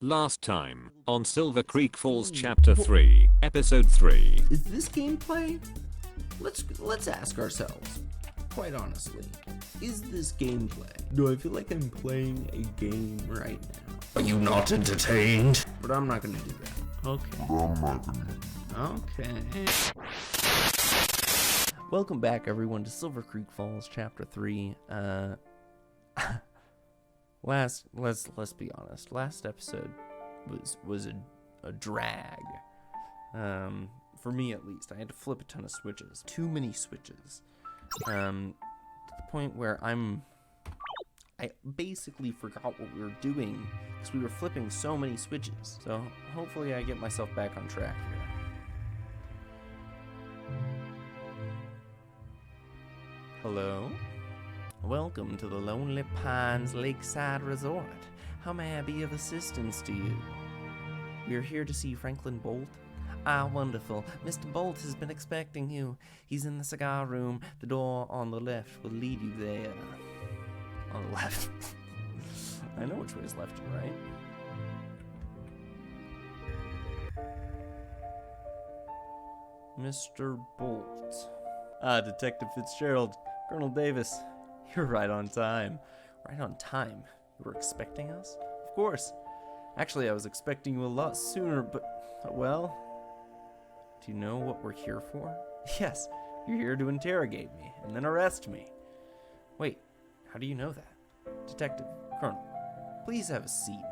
Last time, on Silver Creek Falls Chapter 3, Episode 3. Is this gameplay? Let's ask ourselves, quite honestly, is this gameplay? Do I feel like I'm playing a game right now? Are you not entertained? But I'm not gonna do that. Okay. Welcome back, everyone, to Silver Creek Falls Chapter 3. Let's be honest. Last episode was a drag. For me at least. I had to flip a ton of switches. Too many switches. To the point where I basically forgot what we were doing because we were flipping so many switches. So hopefully I get myself back on track here. Hello? Welcome to the Lonely Pines Lakeside Resort. How may I be of assistance to you? We are here to see Franklin Bolt. Ah, wonderful. Mr. Bolt has been expecting you. He's in the cigar room. The door on the left will lead you there. On the left. I know which way is left and right. Mr. Bolt. Ah, Detective Fitzgerald. Colonel Davis. You're right on time. Right on time? You were expecting us? Of course. Actually, I was expecting you a lot sooner, but, well, do you know what we're here for? Yes, you're here to interrogate me and then arrest me. Wait, how do you know that? Detective, Colonel, please have a seat.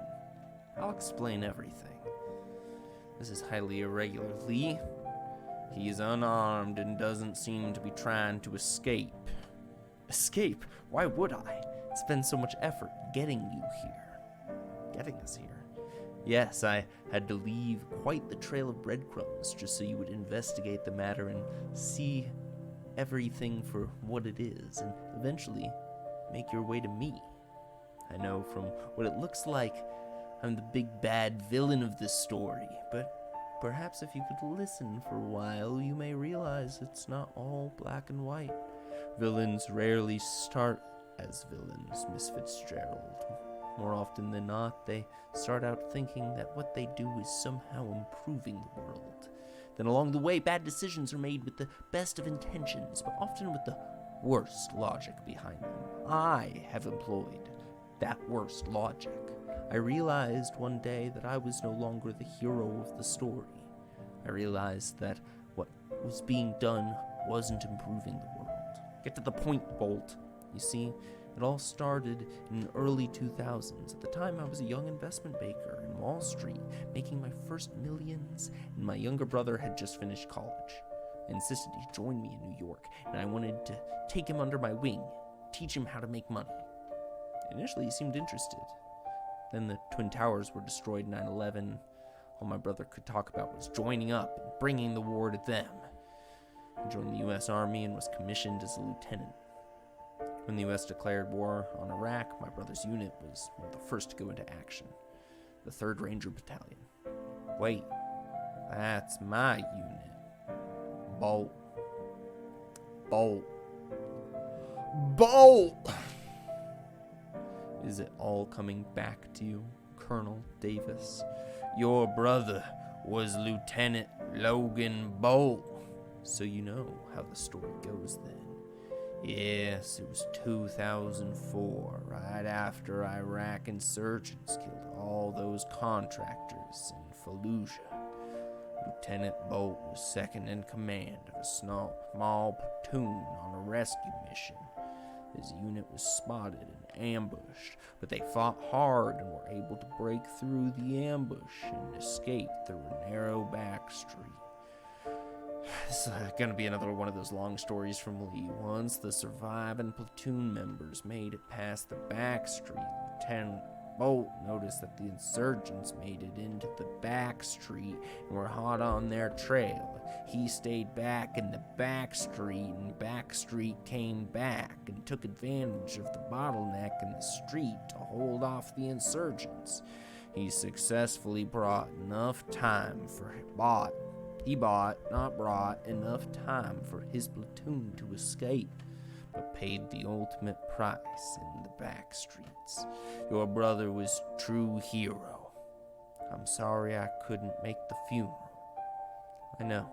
I'll explain everything. This is highly irregular, Lee. He is unarmed and doesn't seem to be trying to escape. Escape? Why would I? Spend so much effort getting you here. Getting us here. Yes, I had to leave quite the trail of breadcrumbs just so you would investigate the matter and see everything for what it is and eventually make your way to me. I know from what it looks like I'm the big bad villain of this story, but perhaps if you could listen for a while, you may realize it's not all black and white. Villains rarely start as villains, Miss Fitzgerald. More often than not, they start out thinking that what they do is somehow improving the world. Then along the way, bad decisions are made with the best of intentions, but often with the worst logic behind them. I have employed that worst logic. I realized one day that I was no longer the hero of the story. I realized that what was being done wasn't improving the world. Get to the point, Bolt. You see, it all started in the early 2000s. At the time, I was a young investment banker in Wall Street, making my first millions, and my younger brother had just finished college. I insisted he join me in New York, and I wanted to take him under my wing, teach him how to make money. Initially, he seemed interested. Then the Twin Towers were destroyed in 9/11. All my brother could talk about was joining up and bringing the war to them. He joined the U.S. Army and was commissioned as a lieutenant. When the U.S. declared war on Iraq, my brother's unit was one of the first to go into action, the 3rd Ranger Battalion. Wait, that's my unit. Bolt. Is it all coming back to you, Colonel Davis? Your brother was Lieutenant Logan Bolt. So you know how the story goes then. Yes, it was 2004, right after Iraq insurgents killed all those contractors in Fallujah. Lieutenant Bolt was second in command of a small platoon on a rescue mission. His unit was spotted and ambushed, but they fought hard and were able to break through the ambush and escape through a narrow back street. This is going to be another one of those long stories from Lee. Once the surviving platoon members made it past the back street, Lieutenant Bolt noticed that the insurgents made it into the back street and were hot on their trail. He stayed back in the back street, and back street came back and took advantage of the bottleneck in the street to hold off the insurgents. He successfully brought enough time for enough time for his platoon to escape, but paid the ultimate price in the back streets. Your brother was true hero. I'm sorry I couldn't make the funeral. I know.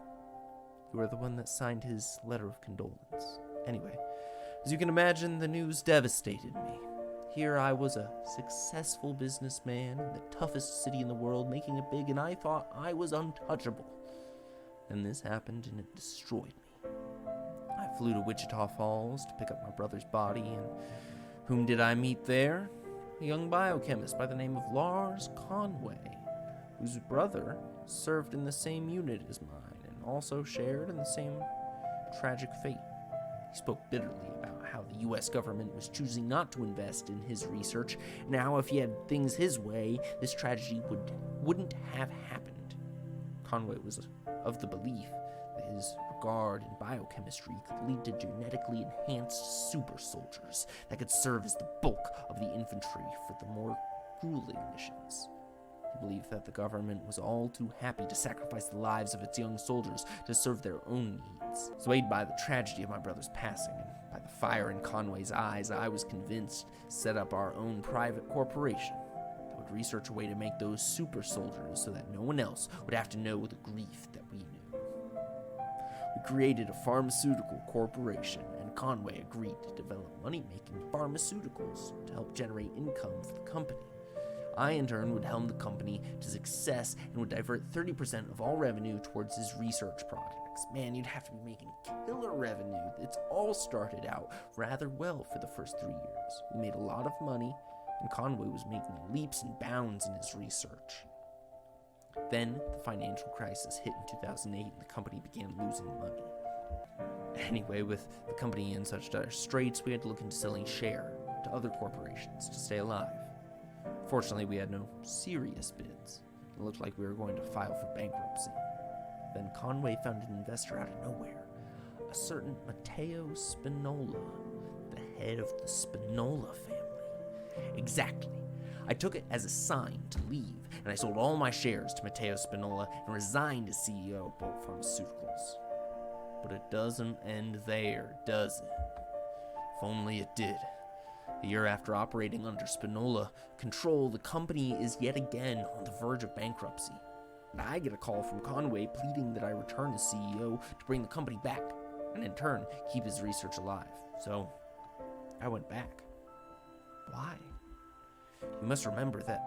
You were the one that signed his letter of condolence. Anyway, as you can imagine, the news devastated me. Here I was, a successful businessman in the toughest city in the world, making it big, and I thought I was untouchable. Then this happened, and it destroyed me. I flew to Wichita Falls to pick up my brother's body, and whom did I meet there? A young biochemist by the name of Lars Conway, whose brother served in the same unit as mine and also shared in the same tragic fate. He spoke bitterly about how the U.S. government was choosing not to invest in his research. Now, if he had things his way, this tragedy wouldn't have happened. Conway was of the belief that his regard in biochemistry could lead to genetically enhanced super soldiers that could serve as the bulk of the infantry for the more grueling missions. He believed that the government was all too happy to sacrifice the lives of its young soldiers to serve their own needs. Swayed by the tragedy of my brother's passing and by the fire in Conway's eyes, I was convinced to set up our own private corporation that would research a way to make those super soldiers so that no one else would have to know the grief that we knew. We created a pharmaceutical corporation, and Conway agreed to develop money-making pharmaceuticals to help generate income for the company. I, in turn, would helm the company to success and would divert 30% of all revenue towards his research projects. Man, you'd have to be making killer revenue. It's all started out rather well for the first 3 years. We made a lot of money, and Conway was making leaps and bounds in his research. Then, the financial crisis hit in 2008, and the company began losing money. Anyway, with the company in such dire straits, we had to look into selling share to other corporations to stay alive. Fortunately, we had no serious bids. It looked like we were going to file for bankruptcy. Then Conway found an investor out of nowhere, a certain Matteo Spinola, the head of the Spinola family. Exactly. I took it as a sign to leave, and I sold all my shares to Matteo Spinola and resigned as CEO of Bolt Pharmaceuticals. But it doesn't end there, does it? If only it did. A year after operating under Spinola control, the company is yet again on the verge of bankruptcy. And I get a call from Conway pleading that I return as CEO to bring the company back, and in turn, keep his research alive. So, I went back. Why? You must remember that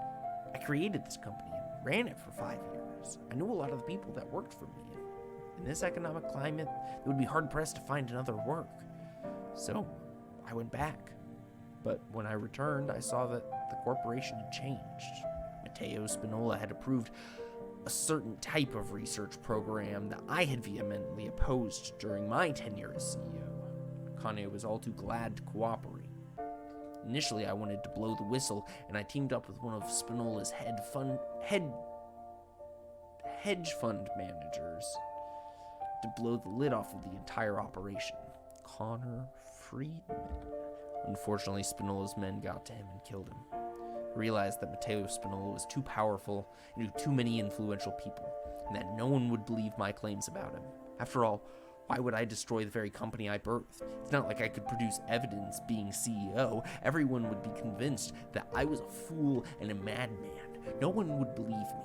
I created this company and ran it for 5 years. I knew a lot of the people that worked for me. In this economic climate, it would be hard-pressed to find another work. So, I went back. But when I returned, I saw that the corporation had changed. Matteo Spinola had approved a certain type of research program that I had vehemently opposed during my tenure as CEO. Conway was all too glad to cooperate. Initially, I wanted to blow the whistle, and I teamed up with one of Spinola's hedge fund managers to blow the lid off of the entire operation. Connor Friedman. Unfortunately, Spinola's men got to him and killed him. I realized that Matteo Spinola was too powerful and knew too many influential people, and that no one would believe my claims about him. After all, why would I destroy the very company I birthed? It's not like I could produce evidence being CEO. Everyone would be convinced that I was a fool and a madman. No one would believe me.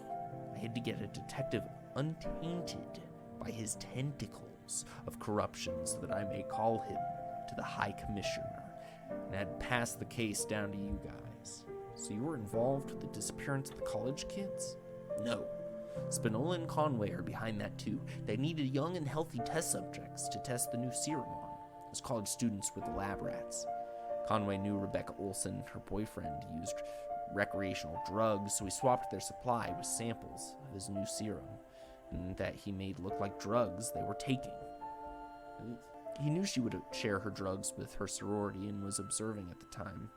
I had to get a detective untainted by his tentacles of corruption so that I may call him to the High Commissioner and had passed the case down to you guys. So you were involved with the disappearance of the college kids? No. Spinola and Conway are behind that too. They needed young and healthy test subjects to test the new serum on. Those college students were the lab rats. Conway knew Rebecca Olson, her boyfriend, used recreational drugs, so he swapped their supply with samples of his new serum, and that he made look like drugs they were taking. He knew she would share her drugs with her sorority and was observing at the time.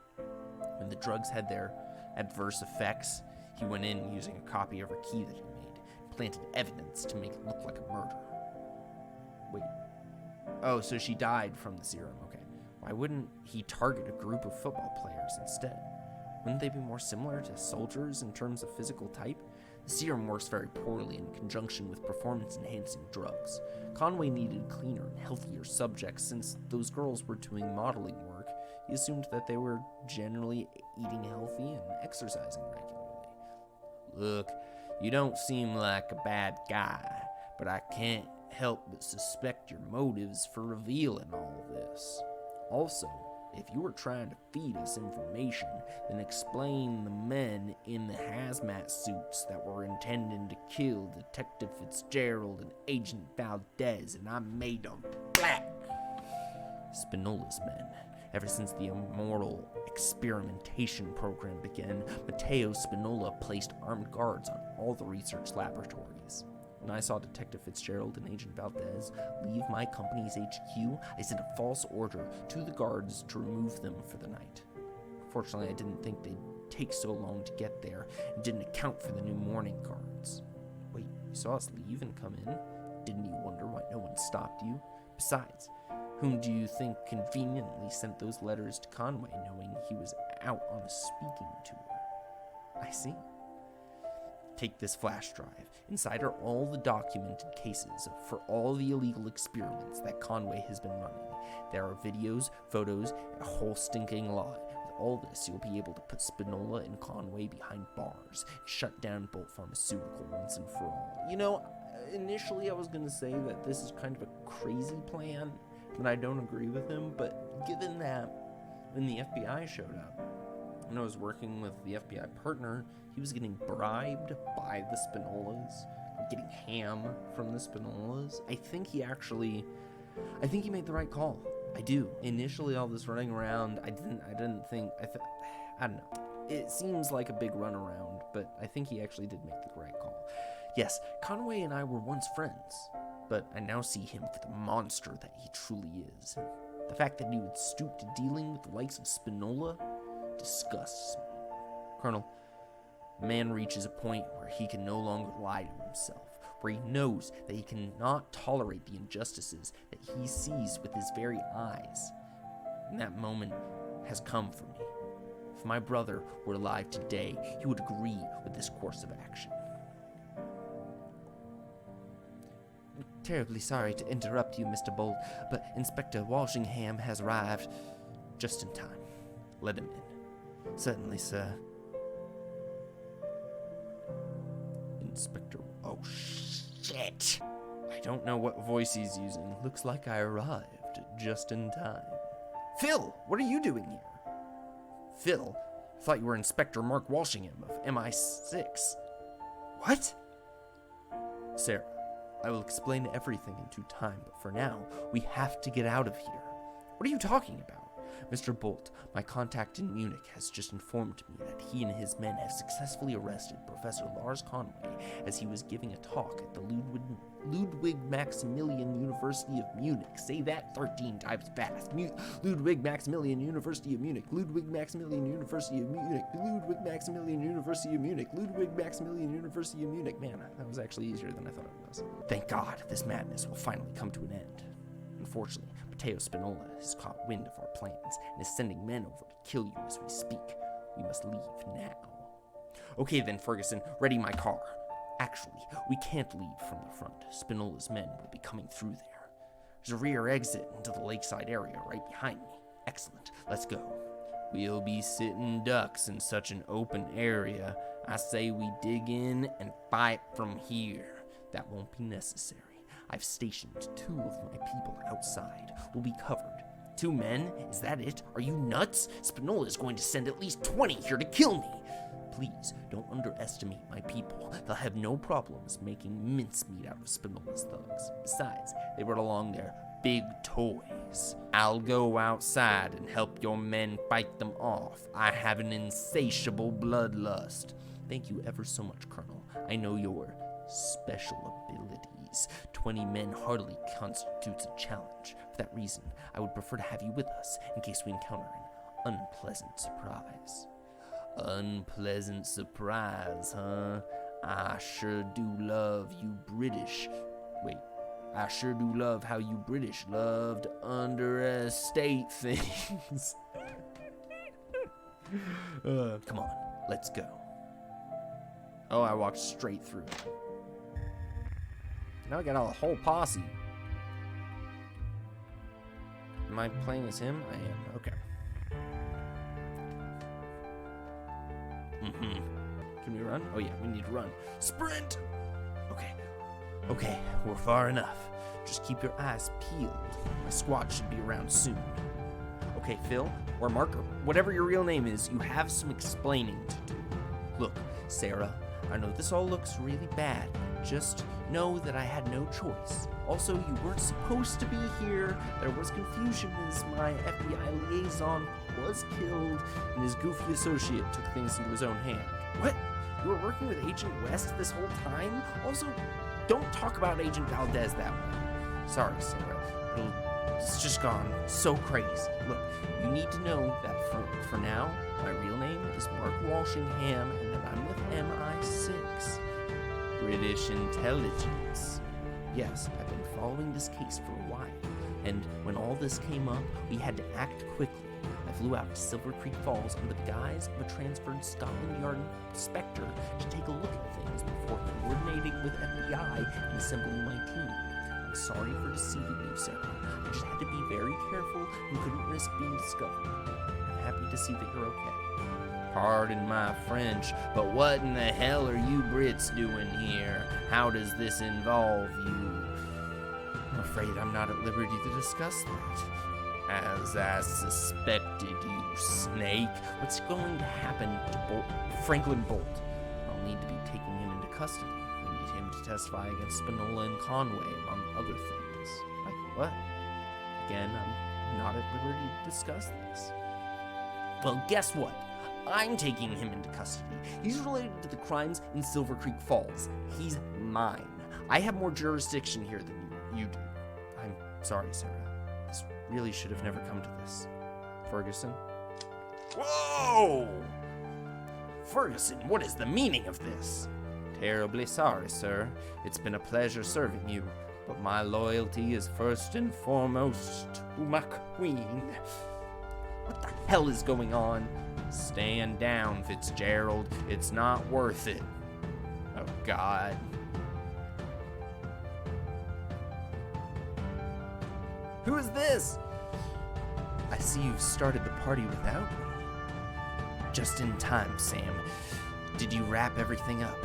When the drugs had their adverse effects, he went in using a copy of her key that he made and planted evidence to make it look like a murder. Wait. Oh, so she died from the serum, okay. Why wouldn't he target a group of football players instead? Wouldn't they be more similar to soldiers in terms of physical type? The serum works very poorly in conjunction with performance-enhancing drugs. Conway needed cleaner and healthier subjects since those girls were doing modeling work. He assumed that they were generally eating healthy and exercising regularly. Look, You don't seem like a bad guy, but I can't help but suspect your motives for revealing all this. Also, if you were trying to feed us information, then explain the men in the hazmat suits that were intending to kill Detective Fitzgerald and Agent Valdez, and I made them black. Spinola's men. Ever since the immoral experimentation program began, Matteo Spinola placed armed guards on all the research laboratories. When I saw Detective Fitzgerald and Agent Valdez leave my company's HQ, I sent a false order to the guards to remove them for the night. Fortunately, I didn't think they'd take so long to get there and didn't account for the new morning guards. Wait, you saw us leave and come in? Didn't you wonder why no one stopped you? Besides, whom do you think conveniently sent those letters to Conway, knowing he was out on a speaking tour? I see. Take this flash drive. Inside are all the documented cases for all the illegal experiments that Conway has been running. There are videos, photos, a whole stinking lot. With all this, you'll be able to put Spinola and Conway behind bars and shut down Bolt Pharmaceutical once and for all. You know, initially I was going to say that this is kind of a crazy plan, and I don't agree with him, but given that when the FBI showed up, when I was working with the FBI partner, he was getting bribed by the Spinolas, getting ham from the Spinolas. I think he made the right call. I do. Initially, all this running around, I don't know. It seems like a big runaround, but I think he actually did make the right call. Yes, Conway and I were once friends, but I now see him for the monster that he truly is. The fact that he would stoop to dealing with the likes of Spinola disgusts me. Colonel, a man reaches a point where he can no longer lie to himself, where he knows that he cannot tolerate the injustices that he sees with his very eyes. And that moment has come for me. If my brother were alive today, he would agree with this course of action. I'm terribly sorry to interrupt you, Mr. Bolt, but Inspector Walshingham has arrived just in time. Let him in. Certainly, sir. Inspector... Oh, shit! I don't know what voice he's using. Looks like I arrived just in time. Phil, what are you doing here? Phil? I thought you were Inspector Mark Walshingham of MI6. What? Sarah, I will explain everything in due time, but for now, we have to get out of here. What are you talking about? Mr. Bolt, my contact in Munich, has just informed me that he and his men have successfully arrested Professor Lars Conway as he was giving a talk at the Ludwig Maximilian University of Munich. Say that 13 times fast. Ludwig Maximilian University of Munich. Ludwig Maximilian University of Munich. Ludwig Maximilian University of Munich. Ludwig Maximilian University of Munich. Man, that was actually easier than I thought it was. Thank God this madness will finally come to an end. Unfortunately, Matteo Spinola has caught wind of our plans and is sending men over to kill you as we speak. We must leave now. Okay then, Ferguson, ready my car. Actually, we can't leave from the front. Spinola's men will be coming through there. There's a rear exit into the lakeside area right behind me. Excellent, let's go. We'll be sitting ducks in such an open area. I say we dig in and fight from here. That won't be necessary. I've stationed 2 of my people outside. We'll be covered. 2 men? Is that it? Are you nuts? Spinola is going to send at least 20 here to kill me. Please, don't underestimate my people. They'll have no problems making mincemeat out of Spinola's thugs. Besides, they brought along their big toys. I'll go outside and help your men fight them off. I have an insatiable bloodlust. Thank you ever so much, Colonel. I know your special abilities. 20 men hardly constitutes a challenge. For that reason, I would prefer to have you with us in case we encounter an unpleasant surprise. Unpleasant surprise, huh? I sure do love you British. Wait, I sure do love how you British love to underestate things. Come on, let's go. Oh, I walked straight through. Now I got a whole posse. Am I playing as him? I am. Okay. Can we run? Oh yeah, we need to run. Sprint! Okay, we're far enough. Just keep your eyes peeled. My squad should be around soon. Okay, Phil, or Mark, or whatever your real name is, you have some explaining to do. Look, Sarah, I know this all looks really bad. Just know that I had no choice. Also, you weren't supposed to be here. There was confusion as my FBI liaison was killed, and his goofy associate took things into his own hand. What? You were working with Agent West this whole time? Also, don't talk about Agent Valdez that way. Sorry, Sarah. It's just gone so crazy. Look, you need to know that for now, my real name is Mark Walshingham, and that I'm with MI6. British intelligence. Yes, I've been following this case for a while, and when all this came up, we had to act quickly. I flew out to Silver Creek Falls under the guise of a transferred Scotland Yard inspector to take a look at things before coordinating with FBI and assembling my team. I'm sorry for deceiving you, Sarah. I just had to be very careful and couldn't risk being discovered. I'm happy to see that you're okay. Pardon my French, but what in the hell are you Brits doing here? How does this involve you? I'm afraid I'm not at liberty to discuss that. As I suspected, you snake. What's going to happen to Franklin Bolt? I'll need to be taking him into custody. We need him to testify against Spinola and Conway, among other things. Like what? Again, I'm not at liberty to discuss this. Well, guess what? I'm taking him into custody. He's related to the crimes in Silver Creek Falls. He's mine. I have more jurisdiction here than you do. I'm sorry, Sarah. This really should have never come to this. Ferguson? Whoa! Ferguson, what is the meaning of this? Terribly sorry, sir. It's been a pleasure serving you, but my loyalty is first and foremost to my queen. What the hell is going on? Stand down, Fitzgerald. It's not worth it. Oh, God. Who is this? I see you've started the party without me. Just in time, Sam. Did you wrap everything up?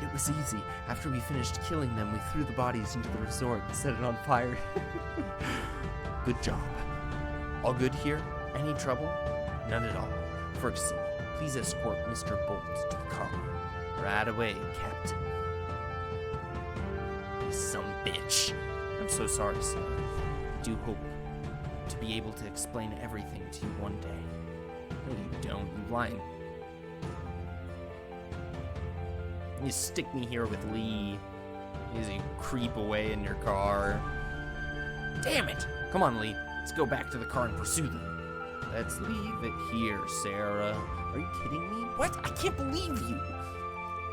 It was easy. After we finished killing them, we threw the bodies into the resort and set it on fire. Good job. All good here? Any trouble? None at all. Ferguson, please escort Mr. Bolt to the car. Right away, Captain. You some bitch. I'm so sorry, sir. I do hope to be able to explain everything to you one day. No, you don't. You lying. You stick me here with Lee as you creep away in your car. Damn it! Come on, Lee. Let's go back to the car and pursue them. Let's leave it here, Sarah. Are you kidding me? What? I can't believe you!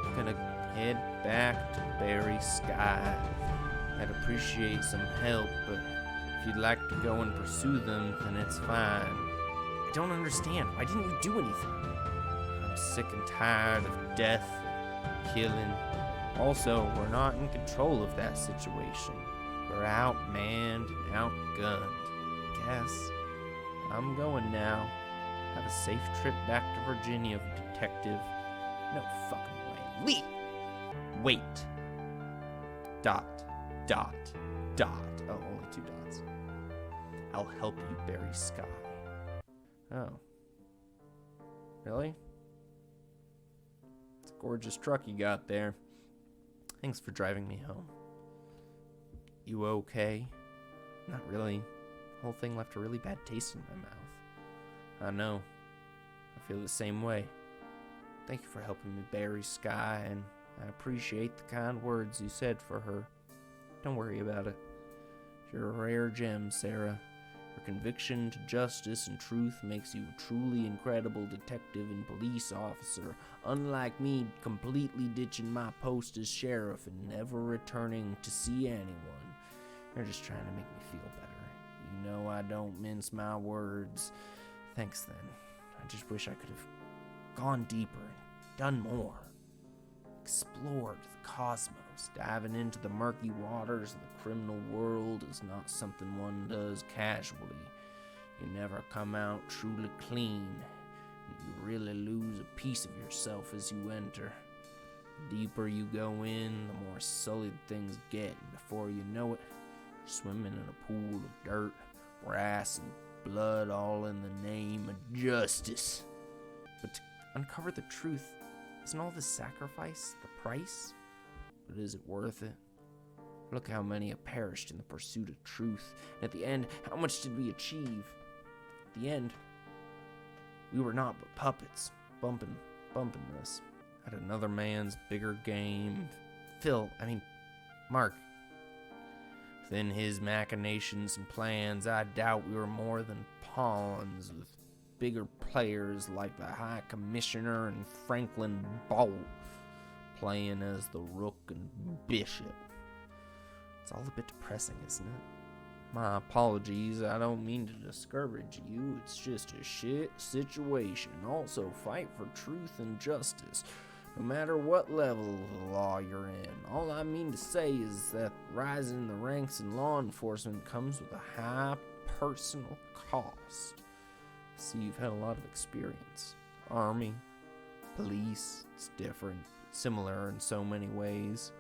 I'm gonna head back to Barry Sky. I'd appreciate some help, but if you'd like to go and pursue them, then it's fine. I don't understand. Why didn't you do anything? I'm sick and tired of death, killing. Also, we're not in control of that situation. We're outmanned and outgunned. Guess I'm going now. Have a safe trip back to Virginia, detective. No fucking way. Lee! Wait. Dot. Oh, only 2 dots. I'll help you, Barry Sky. Oh. Really? It's a gorgeous truck you got there. Thanks for driving me home. You okay? Not really. The whole thing left a really bad taste in my mouth. I know. I feel the same way. Thank you for helping me, Barry Sky, and I appreciate the kind words you said for her. Don't worry about it. You're a rare gem, Sarah. Your conviction to justice and truth makes you a truly incredible detective and police officer, unlike me completely ditching my post as sheriff and never returning to see anyone. You're just trying to make me feel better. You know I don't mince my words. Thanks then. I just wish I could have gone deeper and done more. Explored the cosmos. Diving into the murky waters of the criminal world is not something one does casually. You never come out truly clean. You really lose a piece of yourself as you enter. The deeper you go in, the more sullied things get, and before you know it, you're swimming in a pool of dirt, brass, and blood, all in the name of justice. But to uncover the truth, isn't all the sacrifice the price? But is it worth it? Look how many have perished in the pursuit of truth. And at the end, how much did we achieve? At the end, we were not but puppets, bumping this at another man's bigger game. Mark, within his machinations and plans, I doubt we were more than pawns with bigger players like the High Commissioner and Franklin Bolt playing as the Rook and Bishop. It's all a bit depressing, isn't it? My apologies, I don't mean to discourage you. It's just a shit situation. Also, fight for truth and justice, no matter what level of the law you're in. All I mean to say is that rising in the ranks in law enforcement comes with a high personal cost. See, you've had a lot of experience. Army, police, it's different. Similar in so many ways.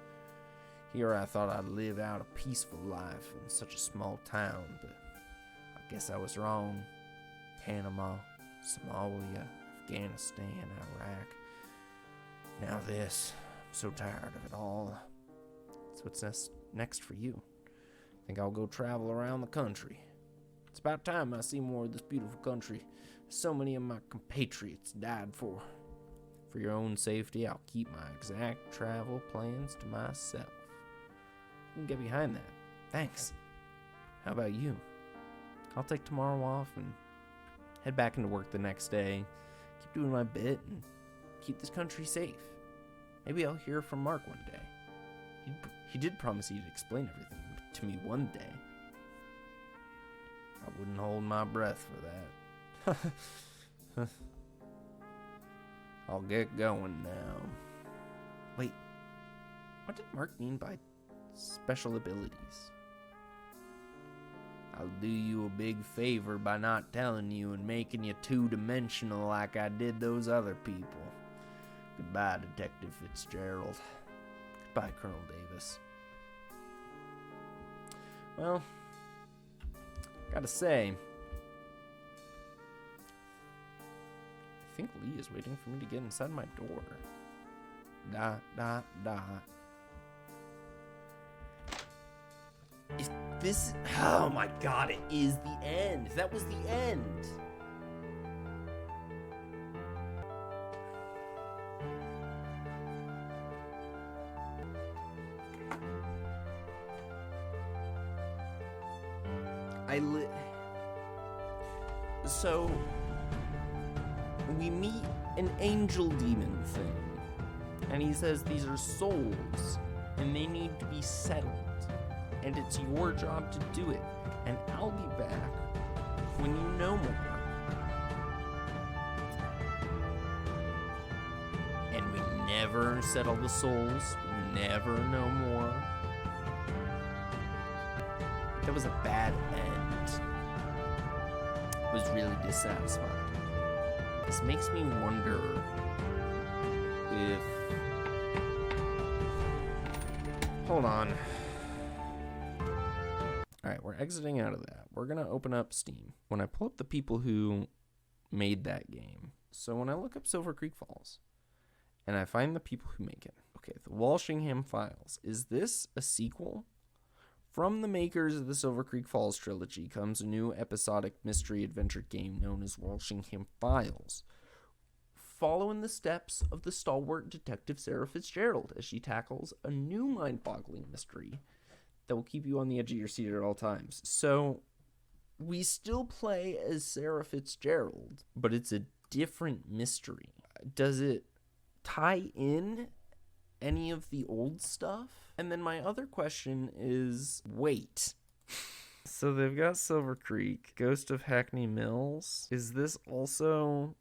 Here I thought I'd live out a peaceful life in such a small town, but I guess I was wrong. Panama, Somalia, Afghanistan, Iraq. Now this. I'm so tired of it all. So what's next for you? I think I'll go travel around the country. It's about time I see more of this beautiful country so many of my compatriots died for. For your own safety, I'll keep my exact travel plans to myself. You can get behind that. Thanks. How about you? I'll take tomorrow off and head back into work the next day. Keep doing my bit and keep this country safe. Maybe I'll hear from Mark one day. He did promise he'd explain everything to me one day. I wouldn't hold my breath for that. I'll get going now. Wait, what did Mark mean by special abilities? I'll do you a big favor by not telling you and making you two-dimensional like I did those other people. Goodbye, Detective Fitzgerald. Goodbye, Colonel Davis. Well, gotta say, I think Lee is waiting for me to get inside my door. If this... Oh my god, it is the end. That was the end. So, we meet an angel demon thing, and he says these are souls, and they need to be settled, and it's your job to do it, and I'll be back when you know more. And we never settle the souls, we never know more. That was a bad end. It was really dissatisfying. This makes me wonder if... Hold on. Alright, we're exiting out of that. We're going to open up Steam. When I pull up the people who made that game, so when I look up Silver Creek Falls, and I find the people who make it. Okay, the Walshingham Files. Is this a sequel? From the makers of the Silver Creek Falls trilogy comes a new episodic mystery adventure game known as Walshingham Files, following the steps of the stalwart detective Sarah Fitzgerald as she tackles a new mind-boggling mystery that will keep you on the edge of your seat at all times. So, we still play as Sarah Fitzgerald, but it's a different mystery. Does it tie in any of the old stuff? And then my other question is, wait. So they've got Silver Creek, Ghost of Hackney Mills. Is this also...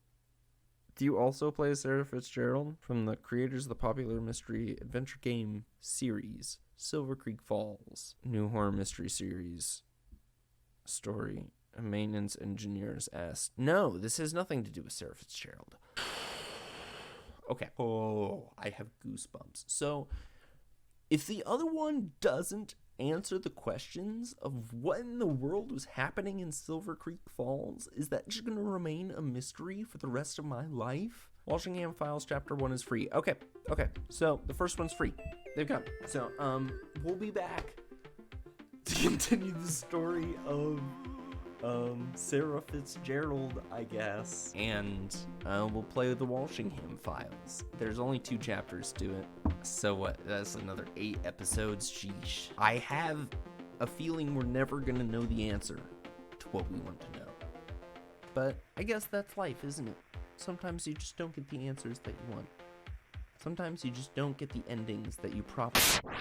Do you also play as Sarah Fitzgerald? From the creators of the popular mystery adventure game series, Silver Creek Falls. New horror mystery series. Story. A maintenance engineer's asked. No, this has nothing to do with Sarah Fitzgerald. Okay. Oh, I have goosebumps. So, if the other one doesn't answer the questions of what in the world was happening in Silver Creek Falls, is that just going to remain a mystery for the rest of my life? Walshingham Files Chapter 1 is free. Okay. So, the first one's free. They've got it. So, we'll be back to continue the story of Sarah Fitzgerald, I guess. And we'll play with the Walshingham Files. There's only 2 chapters to it. So what? That's another 8 episodes. Sheesh. I have a feeling we're never gonna know the answer to what we want to know. But I guess that's life, isn't it? Sometimes you just don't get the answers that you want. Sometimes you just don't get the endings that you probably want.